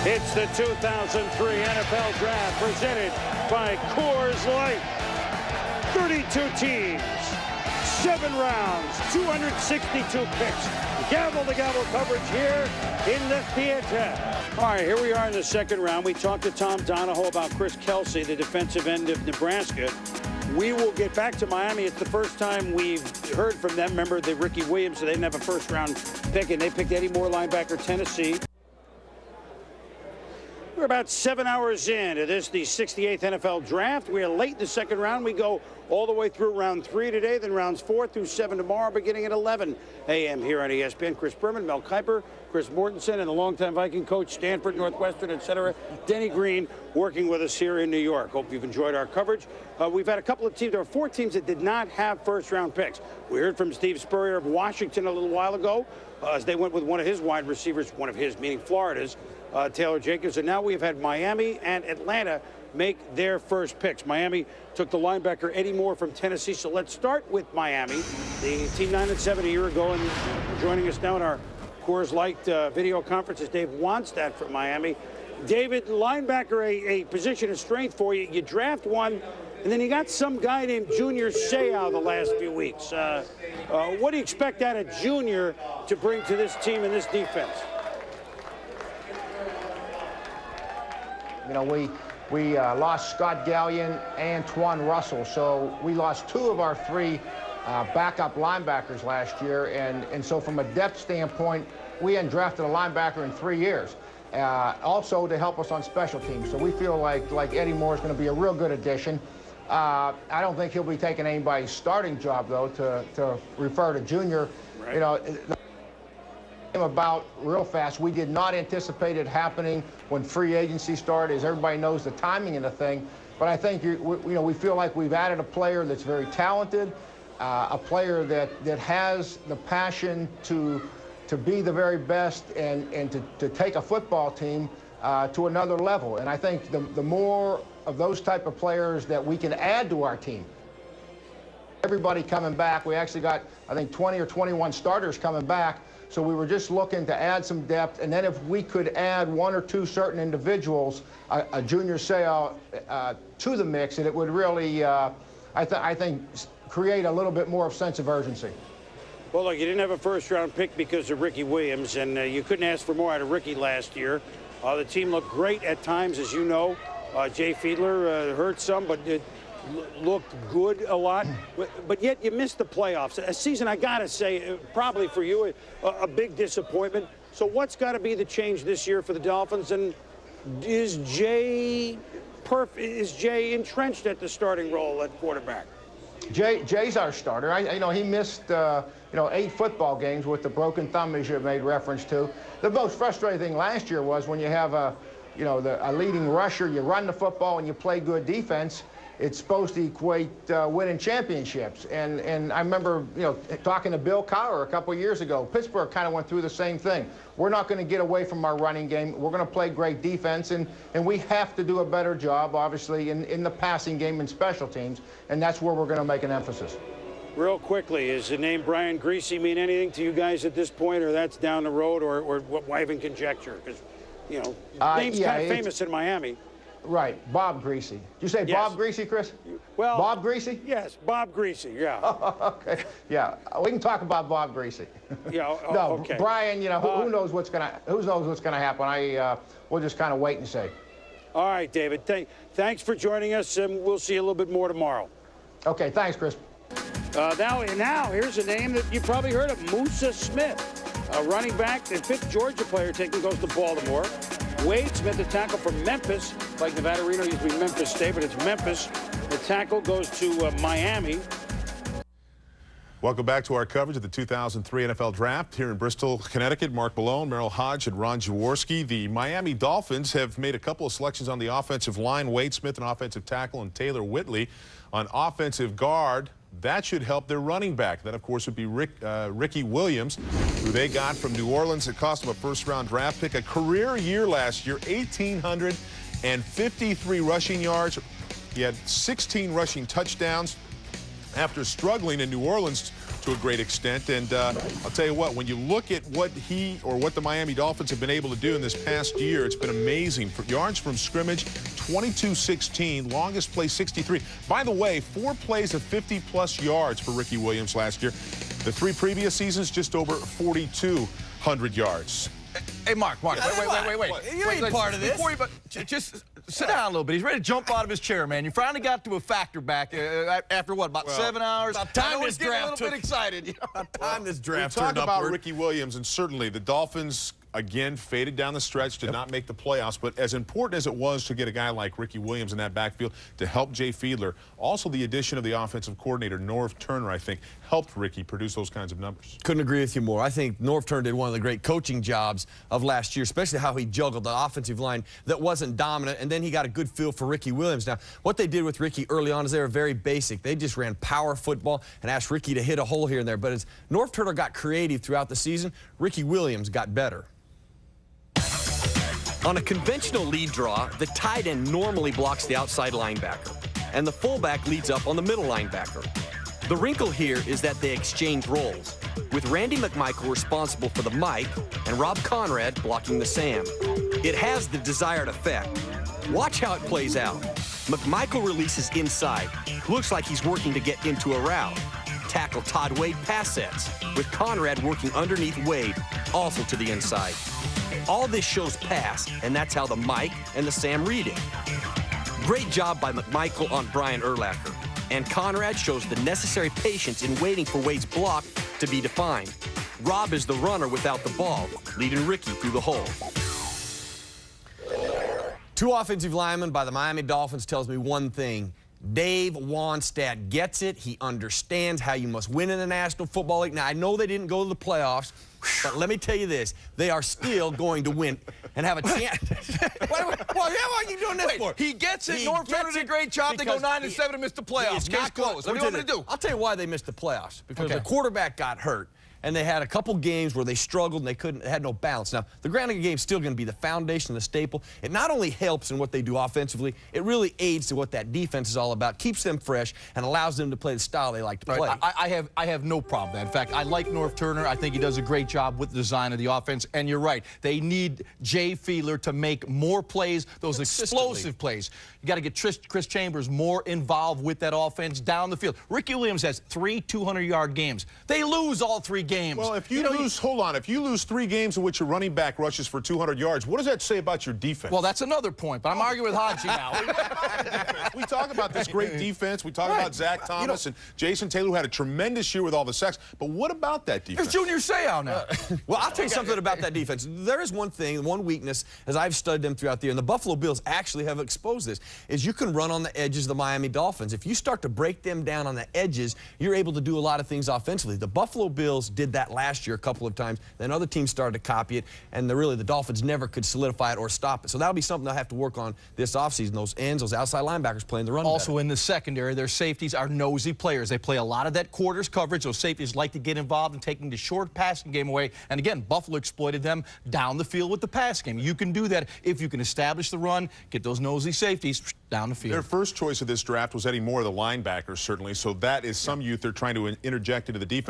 It's the 2003 NFL Draft presented by Coors Light. 32 teams, 7 rounds, 262 picks. Gavel-to-gavel coverage here in the theater. All right, here we are in the second round. We talked to Tom Donahoe about Chris Kelsey, the defensive end of Nebraska. We will get back to Miami. It's the first time we've heard from them. Remember the Ricky Williams, so they didn't have a first-round pick, and they picked Eddie Moore, linebacker, Tennessee. We're about 7 hours into this, the 68th NFL Draft. We are late in the second round. We go all the way through round 3 today, then rounds 4 through 7 tomorrow, beginning at 11 a.m. here on ESPN. Chris Berman, Mel Kiper, Chris Mortensen, and the longtime Viking coach, Stanford, Northwestern, etc., Denny Green, working with us here in New York. Hope you've enjoyed our coverage. We've had a couple of teams. There were 4 teams that did not have first-round picks. We heard from Steve Spurrier of Washington a little while ago as they went with one of his wide receivers, one of his, meaning Florida's, Taylor Jacobs. And now we've had Miami and Atlanta make their first picks. Miami took the linebacker Eddie Moore from Tennessee. So let's start with Miami. The team 9-7 a year ago, and joining us now in our Coors Light video conference is Dave Wannstedt from Miami. David, linebacker, a position of strength for you. You draft one, and then you got some guy named Junior Seau the last few weeks. What do you expect out of Junior to bring to this team and this defense? You know, we lost Scott Gallion and Twan Russell, so we lost 2 of our 3 backup linebackers last year, and so from a depth standpoint, we hadn't drafted a linebacker in 3 years. Also to help us on special teams, so we feel like Eddie Moore is going to be a real good addition. I don't think he'll be taking anybody's starting job, though, to refer to Junior. Right. You know, about real fast. We did not anticipate it happening when free agency started, as everybody knows the timing of the thing. But I think we feel like we've added a player that's very talented, a player that has the passion to be the very best and to take a football team to another level. And I think the more of those type of players that we can add to our team. Everybody coming back. We actually got, I think, 20 or 21 starters coming back. So we were just looking to add some depth, and then if we could add 1 or 2 certain individuals, a Junior Seau, to the mix, and it would really, I think, create a little bit more of sense of urgency. Well, look, you didn't have a first-round pick because of Ricky Williams, and you couldn't ask for more out of Ricky last year. The team looked great at times, as you know. Jay Fiedler hurt some, but it looked good a lot, but yet you missed the playoffs. A season, I gotta say, probably for you, a big disappointment. So what's got to be the change this year for the Dolphins? And is Jay entrenched at the starting role at quarterback? Jay's our starter. He missed 8 football games with the broken thumb, as you made reference to. The most frustrating thing last year was when you have a leading rusher, you run the football and you play good defense. It's supposed to equate winning championships. And I remember, talking to Bill Cowher a couple of years ago. Pittsburgh kind of went through the same thing. We're not going to get away from our running game. We're going to play great defense, and we have to do a better job, obviously, in the passing game and special teams, and that's where we're going to make an emphasis. Real quickly, does the name Brian Griese mean anything to you guys at this point, or that's down the road, or why even conjecture? Because, name's kind of famous in Miami. Right, Bob Griese. Did you say yes. Bob Griese, Chris? Well, Bob Griese? Yes, Bob Griese, yeah. Okay, yeah. We can talk about Bob Griese. Yeah, no, okay. Brian, who knows what's gonna happen? We'll just kind of wait and see. All right, David. Thanks for joining us, and we'll see you a little bit more tomorrow. Okay, thanks, Chris. Now here's a name that you probably heard of, Musa Smith, a running back, the 5th Georgia player taken, goes to Baltimore. Wade Smith, the tackle from Memphis, like Nevada Reno used to be Memphis State, but it's Memphis. The tackle goes to Miami. Welcome back to our coverage of the 2003 NFL Draft here in Bristol, Connecticut. Mark Malone, Merrill Hodge, and Ron Jaworski. The Miami Dolphins have made a couple of selections on the offensive line. Wade Smith, an offensive tackle, and Taylor Whitley on offensive guard. That should help their running back. That, of course, would be Ricky Williams, who they got from New Orleans. It cost him a first-round draft pick. A career year last year, 1,853 rushing yards. He had 16 rushing touchdowns after struggling in New Orleans to a great extent. And I'll tell you what, when you look at what what the Miami Dolphins have been able to do in this past year, it's been amazing. For yards from scrimmage, 22-16, longest play 63. By the way, 4 plays of 50-plus yards for Ricky Williams last year. The 3 previous seasons, just over 4,200 yards. Hey, Mark, wait. You ain't part of this. Before you, just sit down a little bit. He's ready to jump out of his chair, man. You finally got to a factor back after what, about 7 hours? About time this draft a little bit excited. About time this draft Talk turned about upward. Ricky Williams, and certainly the Dolphins again faded down the stretch, did not make the playoffs. But as important as it was to get a guy like Ricky Williams in that backfield to help Jay Fiedler, also the addition of the offensive coordinator, Norv Turner, I think, helped Ricky produce those kinds of numbers. Couldn't agree with you more. I think Norv Turner did one of the great coaching jobs of last year, especially how he juggled the offensive line that wasn't dominant, and then he got a good feel for Ricky Williams. Now, what they did with Ricky early on is they were very basic. They just ran power football and asked Ricky to hit a hole here and there. But as Norv Turner got creative throughout the season, Ricky Williams got better. On a conventional lead draw, the tight end normally blocks the outside linebacker, and the fullback leads up on the middle linebacker. The wrinkle here is that they exchange roles, with Randy McMichael responsible for the Mike and Rob Conrad blocking the Sam. It has the desired effect. Watch how it plays out. McMichael releases inside. Looks like he's working to get into a route. Tackle Todd Wade pass sets, with Conrad working underneath Wade, also to the inside. All this shows pass, and that's how the Mike and the Sam read it. Great job by McMichael on Brian Urlacher, and Conrad shows the necessary patience in waiting for Wade's block to be defined. Rob is the runner without the ball, leading Ricky through the hole. 2 offensive linemen by the Miami Dolphins tells me one thing. Dave Wannstedt gets it. He understands how you must win in the National Football League. Now, I know they didn't go to the playoffs, but let me tell you this. They are still going to win and have a chance. What are you doing this for? He gets it. Norv Turner did a great job. They go 9-7 and miss the playoffs. It's Case not closed. What do you want me to do? I'll tell you why they missed the playoffs. Because the quarterback got hurt. And they had a couple games where they struggled and they had no balance. Now, the grounding game is still going to be the foundation, the staple. It not only helps in what they do offensively, it really aids to what that defense is all about, keeps them fresh, and allows them to play the style they like to play. I have no problem with that. In fact, I like Norv Turner. I think he does a great job with the design of the offense. And you're right. They need Jay Fiedler to make more plays, those explosive plays. You got to get Chris Chambers more involved with that offense down the field. Ricky Williams has 3 200-yard games. They lose all 3 games. Well, if you lose, hold on, if you lose 3 games in which your running back rushes for 200 yards, what does that say about your defense? Well, that's another point, but I'm arguing with Haji now. We talk about this great defense. We talk about Zach Thomas and Jason Taylor, who had a tremendous year with all the sacks. But what about that defense? There's Junior Seau now. Well, I'll tell you something about that defense. There is one thing, one weakness, as I've studied them throughout the year, and the Buffalo Bills actually have exposed this, is you can run on the edges of the Miami Dolphins. If you start to break them down on the edges, you're able to do a lot of things offensively. The Buffalo Bills did that last year a couple of times. Then other teams started to copy it, and the Dolphins never could solidify it or stop it. So that'll be something they'll have to work on this offseason. Those ends, those outside linebackers playing the run Also better. in the secondary, their safeties are nosy players. They play a lot of that quarters coverage. Those safeties like to get involved in taking the short passing game away. And again, Buffalo exploited them down the field with the pass game. You can do that if you can establish the run, get those nosy safeties down the field. Their first choice of this draft was Eddie Moore, the linebacker, certainly. So that is some youth they're trying to interject into the defense.